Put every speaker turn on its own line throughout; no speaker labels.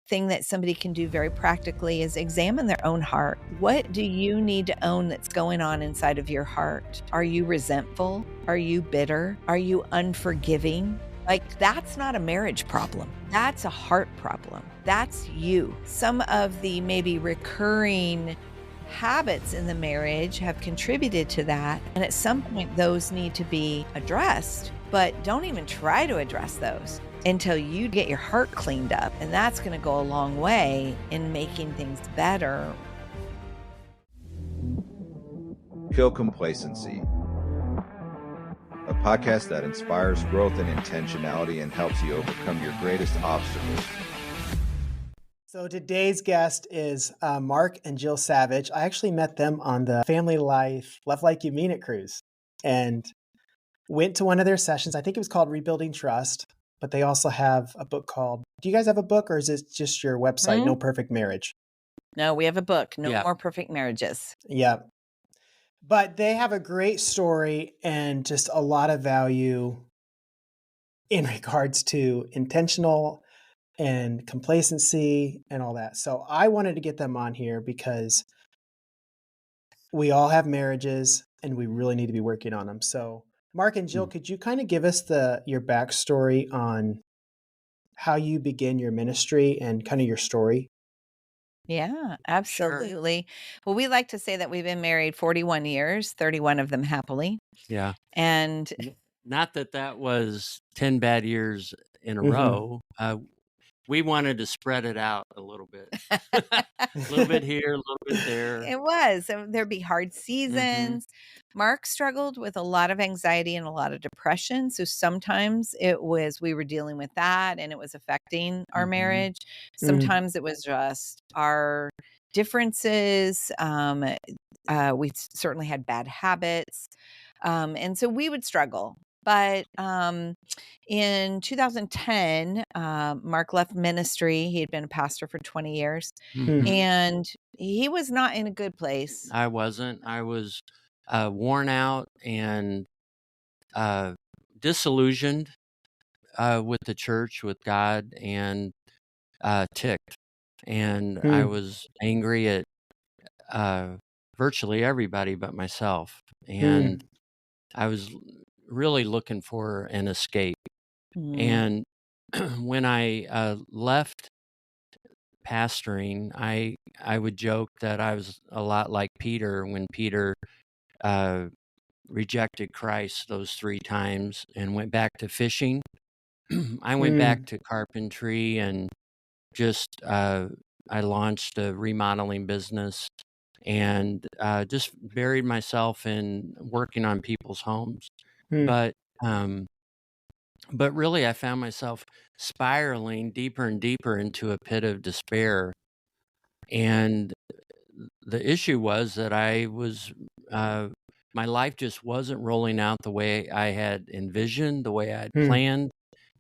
thing that somebody can do very practically is examine their own heart. What do you need to own that's going on inside of your heart? Are you resentful? Are you bitter? Are you unforgiving? Like, that's not a marriage problem. That's a heart problem. That's you. Some of the maybe recurring habits in the marriage have contributed to that. And at some point, those need to be addressed, but don't even try to address those until you get your heart cleaned up. And that's going to go a long way in making things better.
Kill Complacency, a podcast that inspires growth and intentionality and helps you overcome your greatest obstacles.
So today's guest is Mark and Jill Savage. I actually met them on the Family Life Love Like You Mean It cruise and went to one of their sessions. I think it was called Rebuilding Trust, but they also have a book called, do you guys have a book or is it just your website, No Perfect Marriage?
No, we have a book, No More Perfect Marriages.
Yeah. But they have a great story and just a lot of value in regards to intentional and complacency and all that. So I wanted to get them on here because we all have marriages and we really need to be working on them. So Mark and Jill, could you kind of give us your backstory on how you begin your ministry and kind of your story?
Yeah, absolutely. Sure. Well, we like to say that we've been married 41 years, 31 of them happily.
Yeah.
And
not that was 10 bad years in a row. We wanted to spread it out a little bit. A little bit here, a little bit there.
It was. There'd be hard seasons. Mark struggled with a lot of anxiety and a lot of depression. So sometimes it was we were dealing with that and it was affecting our marriage. Sometimes it was just our differences. We certainly had bad habits. And so we would struggle. But in 2010, Mark left ministry. He had been a pastor for 20 years, and he was not in a good place.
I wasn't. I was worn out and disillusioned with the church, with God, and ticked. And I was angry at virtually everybody but myself. And I was really looking for an escape. And when I left pastoring, I would joke that I was a lot like Peter when Peter rejected Christ those 3 times and went back to fishing. I went back to carpentry and just I launched a remodeling business and just buried myself in working on people's homes. But really, I found myself spiraling deeper and deeper into a pit of despair. And the issue was that my life just wasn't rolling out the way I had envisioned, the way I had planned,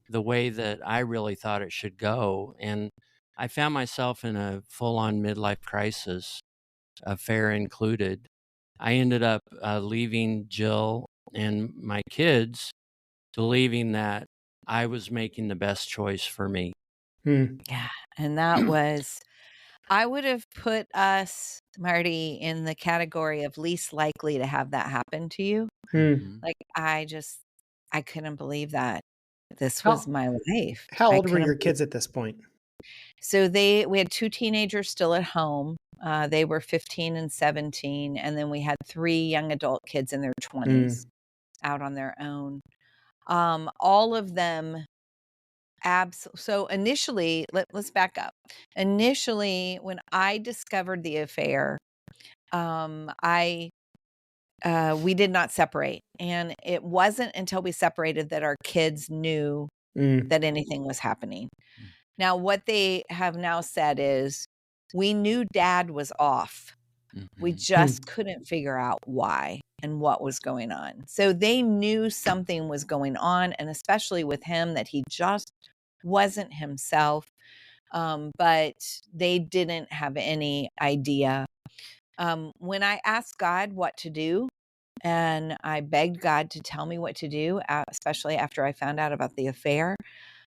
the way that I really thought it should go. And I found myself in a full-on midlife crisis, affair included. I ended up leaving Jill and my kids, believing that I was making the best choice for me.
Yeah. And that was, I would have put us, Marty, in the category of least likely to have that happen to you. Like, I couldn't believe that this was my life.
How old were your kids at this point?
So we had 2 teenagers still at home. They were 15 and 17. And then we had 3 young adult kids in their 20s out on their own. All of them. So initially, let's back up. Initially, when I discovered the affair, we did not separate. And it wasn't until we separated that our kids knew that anything was happening. Now, what they have now said is, we knew Dad was off. We just couldn't figure out why and what was going on. So they knew something was going on, and especially with him, that he just wasn't himself. But they didn't have any idea. When I asked God what to do, and I begged God to tell me what to do, especially after I found out about the affair,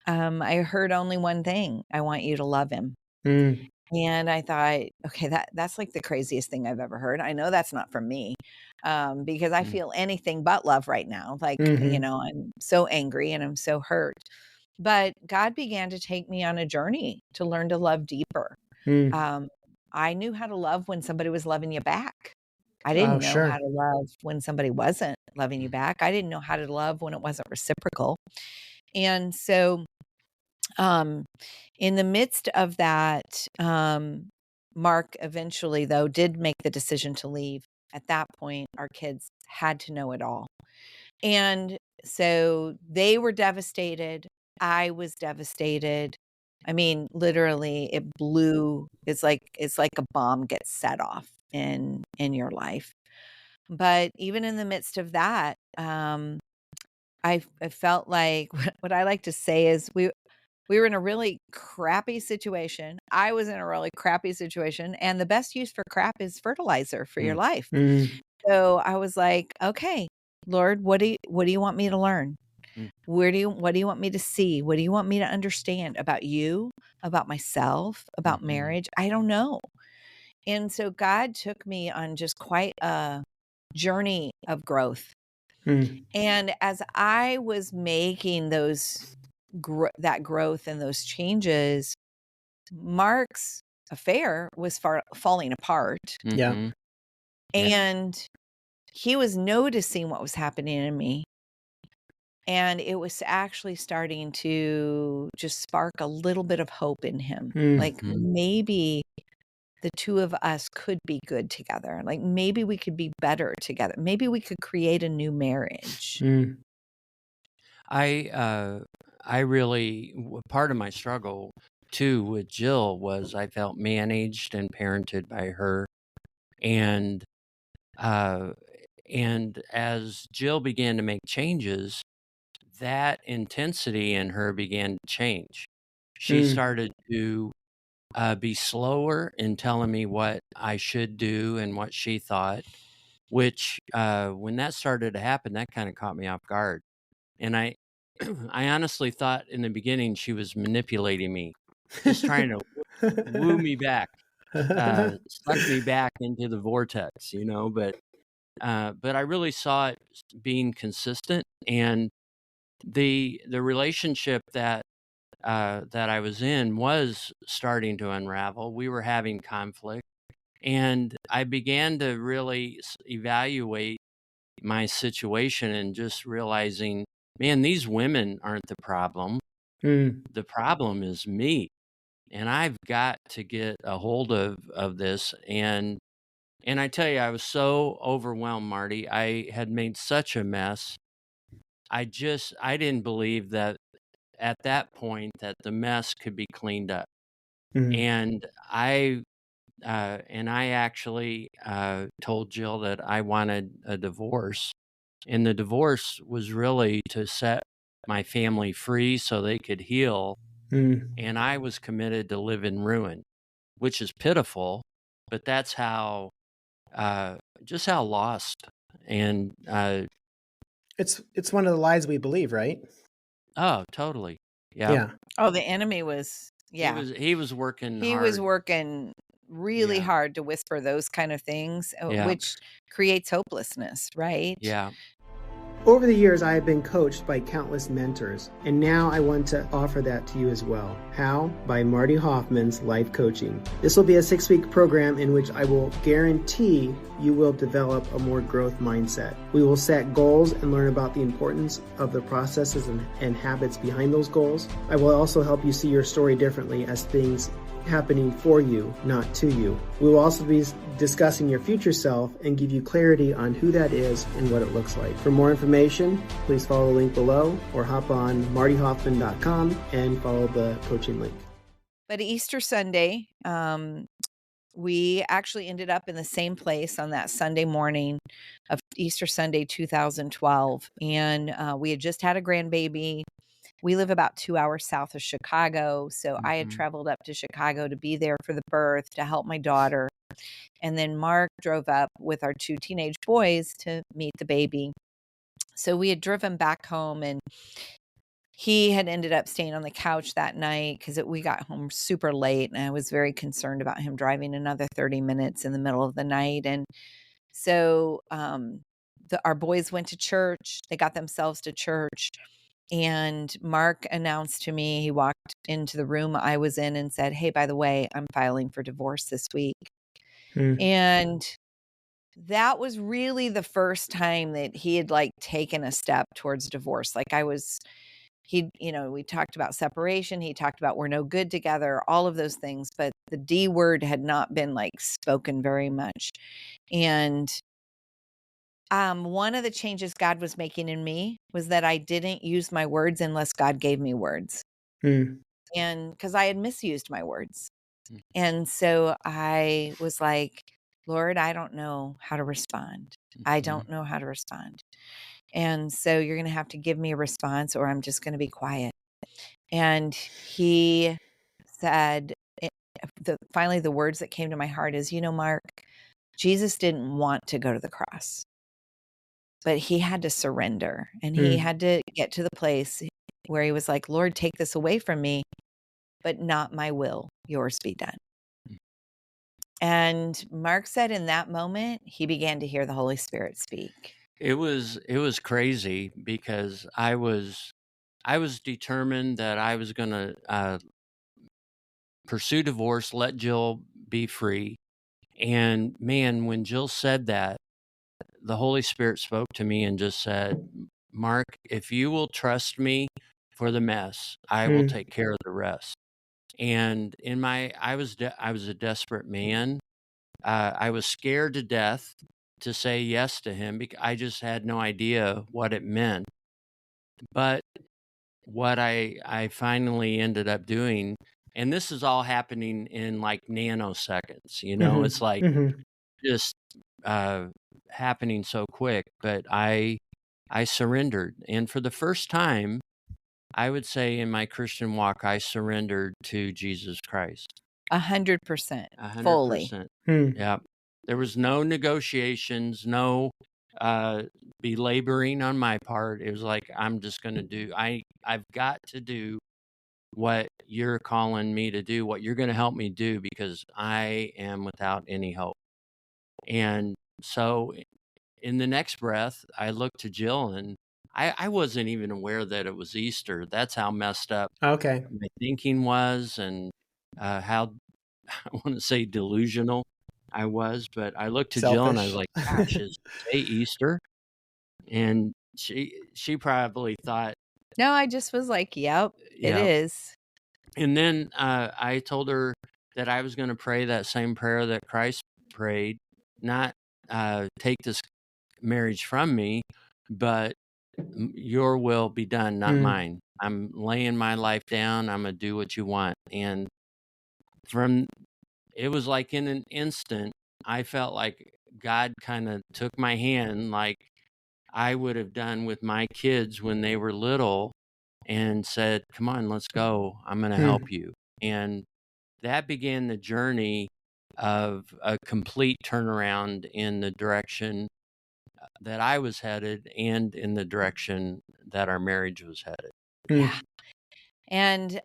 I heard only one thing: I want you to love him. And I thought, okay, that's like the craziest thing I've ever heard. I know that's not from me, because I feel anything but love right now. Like, I'm so angry and I'm so hurt. But God began to take me on a journey to learn to love deeper. I knew how to love when somebody was loving you back. I didn't know how to love when somebody wasn't loving you back. I didn't know how to love when it wasn't reciprocal. And so, in the midst of that, Mark eventually, though, did make the decision to leave. At that point, our kids had to know it all. And so they were devastated. I was devastated. I mean, literally, it blew. It's like a bomb gets set off in your life. But even in the midst of that, I felt like what I like to say is we were in a really crappy situation. I was in a really crappy situation, and the best use for crap is fertilizer for your life. So I was like, okay, Lord, what do you want me to learn? What do you want me to see? What do you want me to understand about you, about myself, about marriage? I don't know. And so God took me on just quite a journey of growth. And as I was making that growth and those changes, Mark's affair was falling apart. And he was noticing what was happening in me. And it was actually starting to just spark a little bit of hope in him. Like maybe the two of us could be good together. Like maybe we could be better together. Maybe we could create a new marriage.
I really, part of my struggle too with Jill was I felt managed and parented by her. And as Jill began to make changes, that intensity in her began to change. She started to be slower in telling me what I should do and what she thought, which when that started to happen, that kind of caught me off guard. And I honestly thought in the beginning she was manipulating me, just trying to woo me back, suck me back into the vortex, but I really saw it being consistent, and the relationship that I was in was starting to unravel. We were having conflict, and I began to really evaluate my situation and just realizing, man, these women aren't the problem. The problem is me, and I've got to get a hold of this. And I tell you, I was so overwhelmed, Marty. I had made such a mess. I didn't believe that at that point that the mess could be cleaned up. And I actually told Jill that I wanted a divorce. And the divorce was really to set my family free so they could heal. And I was committed to live in ruin, which is pitiful, but that's how, just how lost. And
it's one of the lies we believe, right?
oh, totally. Yeah.
Oh, the enemy was,
He was working
he
hard.
was working really hard to whisper those kind of things, which creates hopelessness, right?
Yeah.
Over the years, I have been coached by countless mentors, and now I want to offer that to you as well. How? By Marty Hofmann's Life Coaching. This will be a 6-week program in which I will guarantee you will develop a more growth mindset. We will set goals and learn about the importance of the processes and habits behind those goals. I will also help you see your story differently as things happening for you, not to you. We will also be discussing your future self and give you clarity on who that is and what it looks like. For more information, please follow the link below or hop on martyhoffman.com and follow the coaching link.
But Easter Sunday, we actually ended up in the same place on that Sunday morning of Easter Sunday 2012. And we had just had a grandbaby. We live about 2 hours south of Chicago. So I had traveled up to Chicago to be there for the birth, to help my daughter. And then Mark drove up with our 2 teenage boys to meet the baby. So we had driven back home, and he had ended up staying on the couch that night because we got home super late, and I was very concerned about him driving another 30 minutes in the middle of the night. And so our boys went to church. They got themselves to church. And Mark announced to me, he walked into the room I was in and said, "Hey, by the way, I'm filing for divorce this week." And that was really the first time that he had like taken a step towards divorce. Like we talked about separation. He talked about we're no good together, all of those things, but the D word had not been like spoken very much. And one of the changes God was making in me was that I didn't use my words unless God gave me words. And because I had misused my words. And so I was like, Lord, I don't know how to respond. I don't know how to respond. And so you're going to have to give me a response or I'm just going to be quiet. And he said, finally, the words that came to my heart is, Mark, Jesus didn't want to go to the cross, but he had to surrender, and he had to get to the place where he was like, Lord, take this away from me, but not my will, yours be done. And Mark said in that moment, he began to hear the Holy Spirit speak.
It was crazy because I was determined that I was going to pursue divorce, let Jill be free. And man, when Jill said that, the Holy Spirit spoke to me and just said, Mark, if you will trust me for the mess, I will take care of the rest. And I was a desperate man. I was scared to death to say yes to him because I just had no idea what it meant. But what I finally ended up doing, and this is all happening in like nanoseconds, it's like just happening so quick, but I surrendered. And for the first time, I would say in my Christian walk, I surrendered to Jesus Christ.
100%. Fully.
100%. Yeah. There was no negotiations, no belaboring on my part. It was like, I'm just going to do, I've got to do what you're calling me to do, what you're going to help me do, because I am without any hope. And so in the next breath, I looked to Jill, and I wasn't even aware that it was Easter. That's how messed up my thinking was, and how I want to say delusional I was. But I looked to Jill and I was like, gosh, is today Easter? And she probably thought.
No, I just was like, yep. It is.
And then I told her that I was going to pray that same prayer that Christ prayed, not take this marriage from me, but your will be done, not mine. I'm laying my life down. I'm going to do what you want. And it was like in an instant, I felt like God kind of took my hand like I would have done with my kids when they were little and said, come on, let's go. I'm going to help you. And that began the journey of a complete turnaround in the direction that I was headed and in the direction that our marriage was headed.
Yeah. And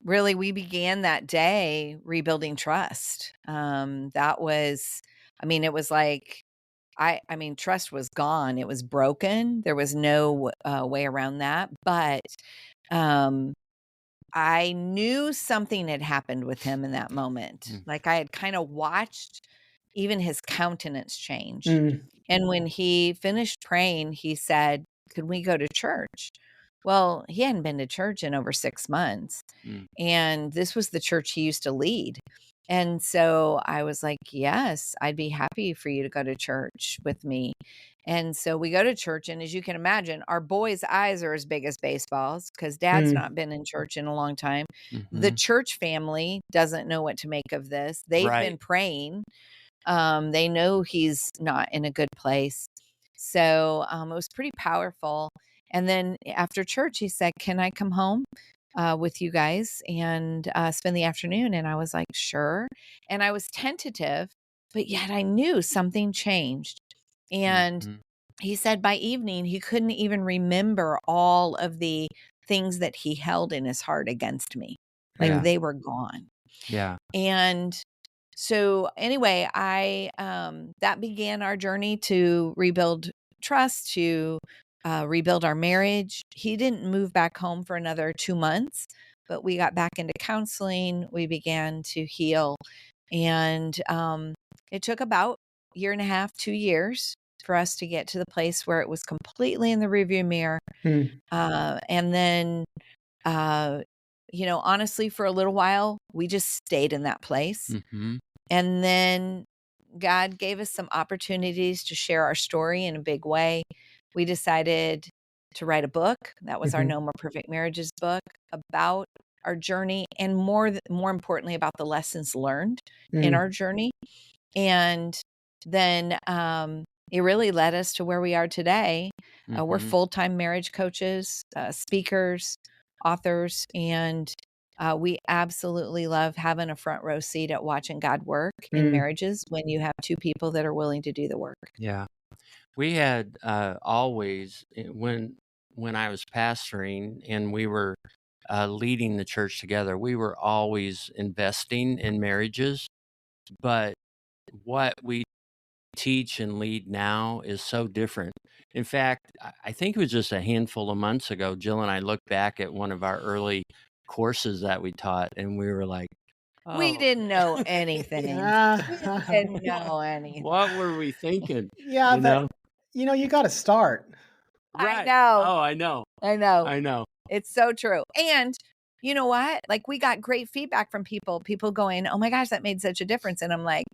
really, we began that day rebuilding trust. That was, it was like, trust was gone. It was broken. There was no way around that. But I knew something had happened with him in that moment. Like I had kind of watched even his countenance change. And when he finished praying, he said, could we go to church? Well, he hadn't been to church in over 6 months. And this was the church he used to lead. And so I was like, yes, I'd be happy for you to go to church with me. And so we go to church. And as you can imagine, our boys' eyes are as big as baseballs because dad's not been in church in a long time. The church family doesn't know what to make of this. They've been praying. They know he's not in a good place. So it was pretty powerful. And then after church, he said, can I come home with you guys and spend the afternoon? And I was like, sure. And I was tentative, but yet I knew something changed. And he said by evening, he couldn't even remember all of the things that he held in his heart against me. Like
Yeah.
they were gone.
Yeah.
And so anyway, that began our journey to rebuild trust, to rebuild our marriage. He didn't move back home for another 2 months, but we got back into counseling. We began to heal. And it took about a year and a half, 2 years for us to get to the place where it was completely in the rearview mirror. And then, honestly, for a little while, we just stayed in that place.
Mm-hmm.
And then God gave us some opportunities to share our story in a big way. We decided to write a book. That was our No More Perfect Marriages book, about our journey, and more importantly, about the lessons learned in our journey. And then it really led us to where we are today. We're full-time marriage coaches, speakers, authors, and we absolutely love having a front row seat at watching God work in marriages when you have two people that are willing to do the work.
Yeah. We had always, when I was pastoring and we were leading the church together, we were always investing in marriages. But what we teach and lead now is so different. In fact, I think it was just a handful of months ago, Jill and I looked back at one of our early courses that we taught, and we were like,
we didn't know anything. We didn't know anything.
What were we thinking?
Yeah, but you got to start.
Right.
I know.
Oh, I know.
I know.
I know.
It's so true. And you know what? Like, we got great feedback from people going, "Oh my gosh, that made such a difference." And I'm like,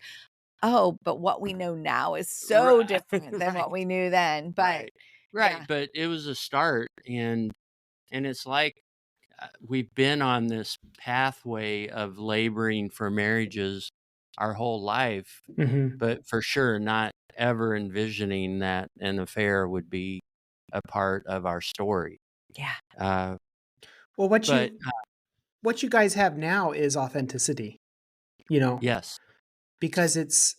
oh, but what we know now is so different than what we knew then. But
right. But it was a start, and it's like we've been on this pathway of laboring for marriages our whole life, but for sure not ever envisioning that an affair would be a part of our story.
Yeah.
Well, what you guys have now is authenticity,
Yes.
because it's,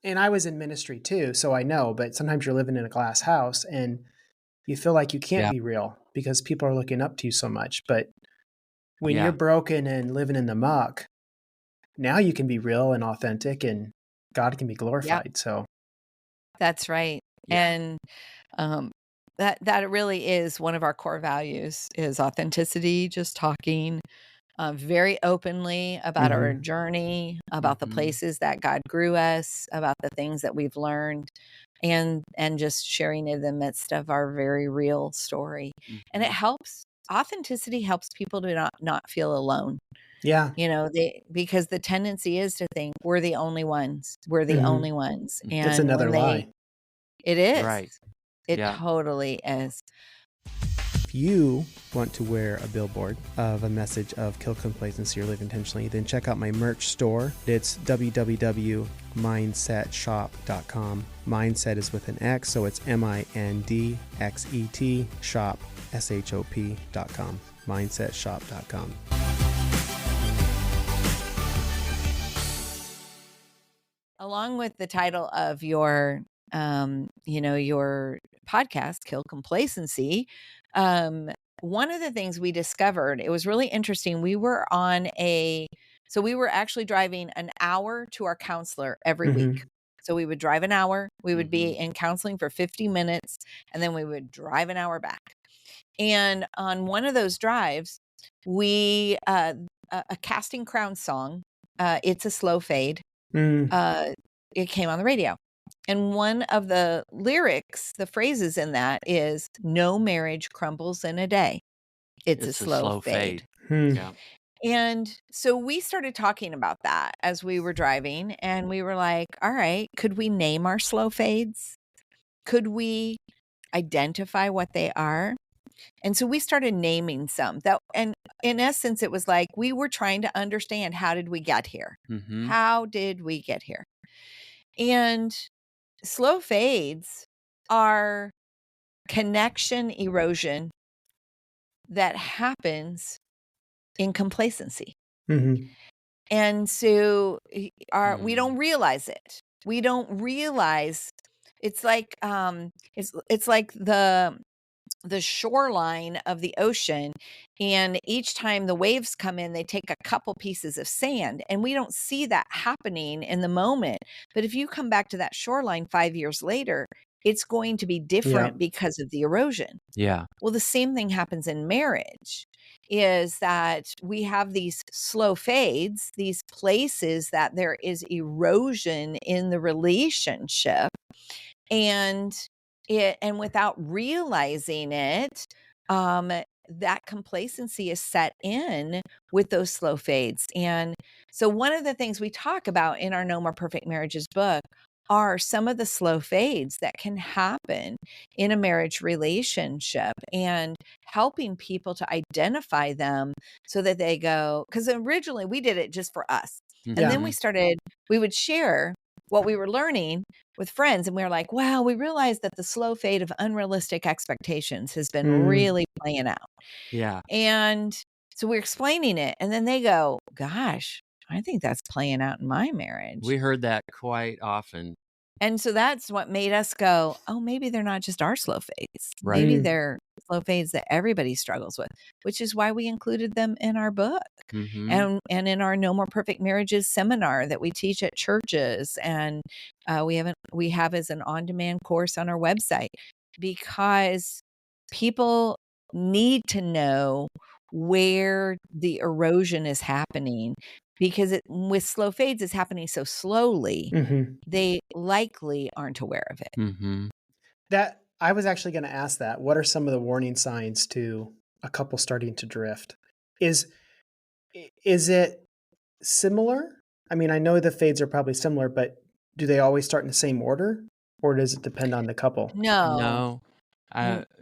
and I was in ministry too, so I know, but sometimes you're living in a glass house and you feel like you can't be real because people are looking up to you so much. But when you're broken and living in the muck, now you can be real and authentic, and God can be glorified. So
that's right. And that really is one of our core values, is authenticity, just talking very openly about our journey, about the places that God grew us, about the things that we've learned, and just sharing in the midst of our very real story. And it helps. Authenticity helps people to not feel alone.
Yeah.
Because the tendency is to think we're the only ones. We're the only ones. And
it's another lie.
It is.
Right.
It totally is.
If you want to wear a billboard of a message of kill complacency or live intentionally, then check out my merch store. It's www.mindsetshop.com. Mindset is with an X, so it's MINDXET shop, SHOP.com. Mindsetshop.com.
Along with the title of your your podcast, Kill Complacency, one of the things we discovered, it was really interesting. We were actually driving an hour to our counselor every week. So we would drive an hour, we would be in counseling for 50 minutes, and then we would drive an hour back. And on one of those drives, we, a Casting Crown song, It's a Slow Fade, it came on the radio. And one of the lyrics, the phrases in that is, "No marriage crumbles in a day. It's a slow fade."
Yeah.
And so we started talking about that as we were driving, and we were like, all right, could we name our slow fades? Could we identify what they are? And so we started naming some and in essence, it was like we were trying to understand, how did we get here? How did we get here? And slow fades are connection erosion that happens in complacency. And so we don't realize it. We don't realize it's like it's like the the shoreline of the ocean, and each time the waves come in, they take a couple pieces of sand, and we don't see that happening in the moment. But if you come back to that shoreline 5 years later, it's going to be different
Yep.
because of the erosion.
Yeah.
Well, the same thing happens in marriage, is that we have these slow fades, these places that there is erosion in the relationship, and without realizing it, that complacency is set in with those slow fades. And so one of the things we talk about in our No More Perfect Marriages book are some of the slow fades that can happen in a marriage relationship, and helping people to identify them so that they go, because originally we did it just for us. And then we would share what we were learning with friends, and we were like, wow, we realized that the slow fade of unrealistic expectations has been really playing out.
Yeah.
And so we're explaining it, and then they go, gosh, I think that's playing out in my marriage.
We heard that quite often.
And so that's what made us go, oh, maybe they're not just our slow fades.
Right.
Maybe they're slow fades that everybody struggles with, which is why we included them in our book.
Mm-hmm.
And in our No More Perfect Marriages seminar that we teach at churches, and we have as an on-demand course on our website, because people need to know where the erosion is happening, because with slow fades, it's happening so slowly, they likely aren't aware of it.
Mm-hmm.
That I was actually going to ask that. What are some of the warning signs to a couple starting to drift? Is it similar? I mean, I know the fades are probably similar, but do they always start in the same order, or does it depend on the couple?
No.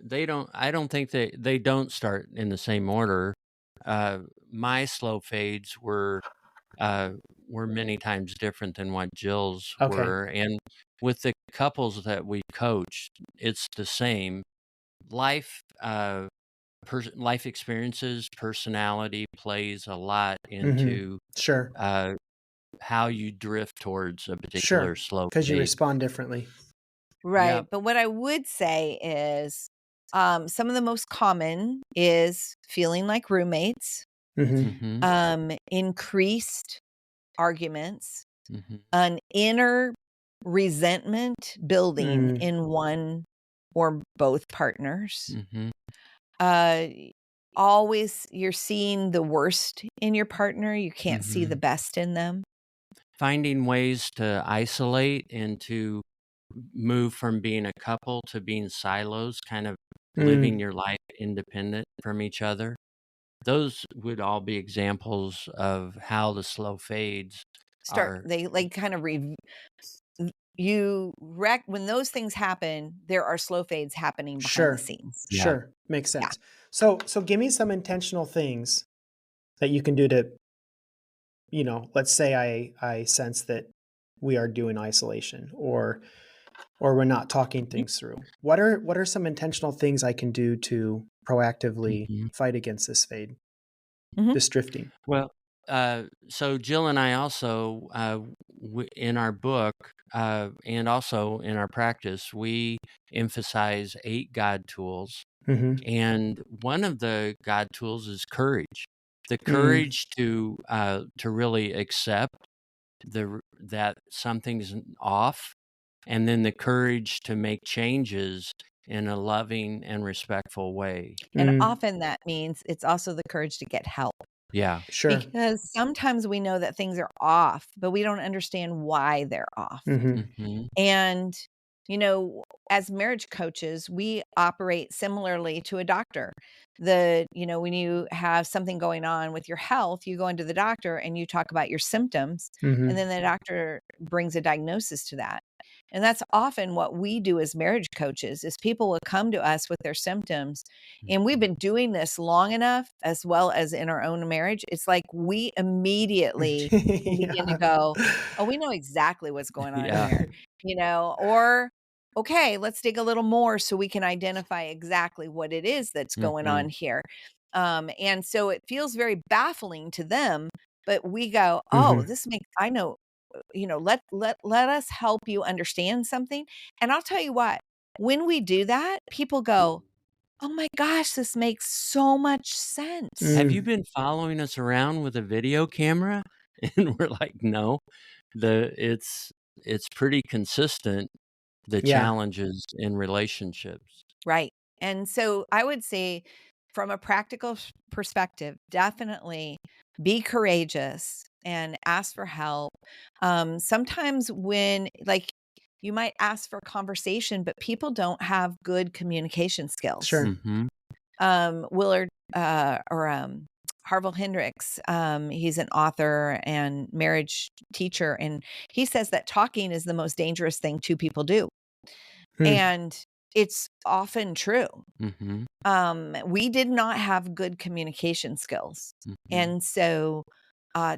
They don't. I don't think they don't start in the same order. My slow fades were many times different than what Jill's were, and with the couples that we coached, it's the same. Life experiences, personality plays a lot into
Sure.
how you drift towards a particular slow fade.
Because you respond differently.
Right.
Yep.
But what I would say is, some of the most common is feeling like roommates,
Mm-hmm.
increased arguments,
Mm-hmm.
an inner resentment building in one or both partners.
Mm-hmm.
Always you're seeing the worst in your partner. You can't see the best in them.
Finding ways to isolate and to move from being a couple to being silos, kind of living your life independent from each other. Those would all be examples of how the slow fades are.
They like kind of when those things happen, there are slow fades happening behind the scenes.
Sure. Makes sense. So give me some intentional things that you can do to, let's say I sense that we are doing isolation, or we're not talking things through. What are some intentional things I can do to proactively fight against this fade, this drifting?
Well, so Jill and I also, in our book, and also in our practice, we emphasize 8 God tools. And one of the God tools is courage. The courage to really accept that something's off, and then the courage to make changes in a loving and respectful way.
And often that means it's also the courage to get help.
Yeah.
Sure.
Because sometimes we know that things are off, but we don't understand why they're off. And, as marriage coaches, we operate similarly to a doctor. When you have something going on with your health, you go into the doctor and you talk about your symptoms, and then the doctor brings a diagnosis to that. And that's often what we do as marriage coaches, is people will come to us with their symptoms, and we've been doing this long enough, as well as in our own marriage. It's like we immediately can begin to go, oh, we know exactly what's going on here, or okay, let's dig a little more so we can identify exactly what it is that's going on here. And so it feels very baffling to them, but we go, oh, I know, let us help you understand something. And I'll tell you what, when we do that, people go, oh my gosh, this makes so much sense.
Have you been following us around with a video camera? And we're like, no, it's pretty consistent, the
Yeah.
challenges in relationships.
Right. And so I would say from a practical perspective, definitely be courageous and ask for help. Sometimes when like you might ask for conversation, but people don't have good communication skills.
Sure.
Mm-hmm.
Willard Harville Hendricks, he's an author and marriage teacher, and he says that talking is the most dangerous thing two people do. And it's often true.
Mm-hmm.
We did not have good communication skills.
Mm-hmm.
And so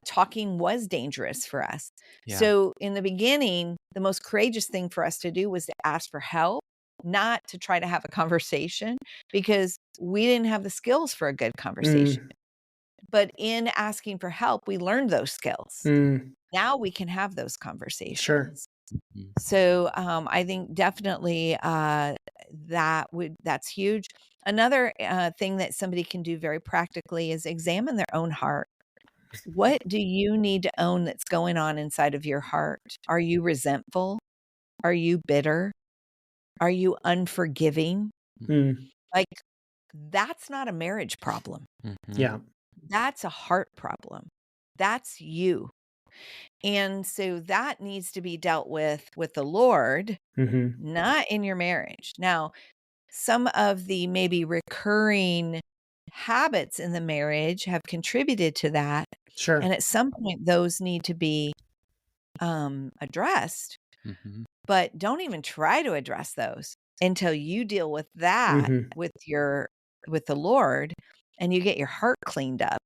talking was dangerous for us.
Yeah.
So in the beginning, the most courageous thing for us to do was to ask for help, not to try to have a conversation, because we didn't have the skills for a good conversation. But in asking for help, we learned those skills. Now we can have those conversations.
Sure.
So I think definitely that's huge. Another thing that somebody can do very practically is examine their own heart. What do you need to own that's going on inside of your heart? Are you resentful? Are you bitter? Are you unforgiving? Like, that's not a marriage problem.
Yeah.
That's a heart problem. That's you. And so that needs to be dealt with the Lord, not in your marriage. Now, some of the maybe recurring habits in the marriage have contributed to that.
Sure.
And at some point, those need to be addressed. But don't even try to address those until you deal with that with the Lord and you get your heart cleaned up.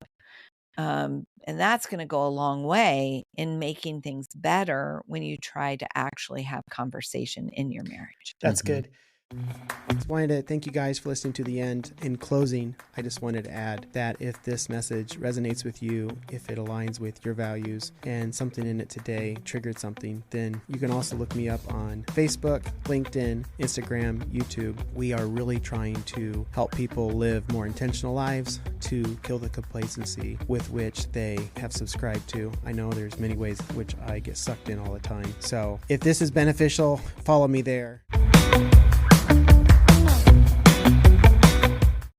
And that's going to go a long way in making things better when you try to actually have conversation in your marriage.
That's good. I just wanted to thank you guys for listening to the end. In closing, I just wanted to add that if this message resonates with you, if it aligns with your values and something in it today triggered something, then you can also look me up on Facebook, LinkedIn, Instagram, YouTube. We are really trying to help people live more intentional lives to kill the complacency with which they have subscribed to. I know there's many ways which I get sucked in all the time. So if this is beneficial, follow me there.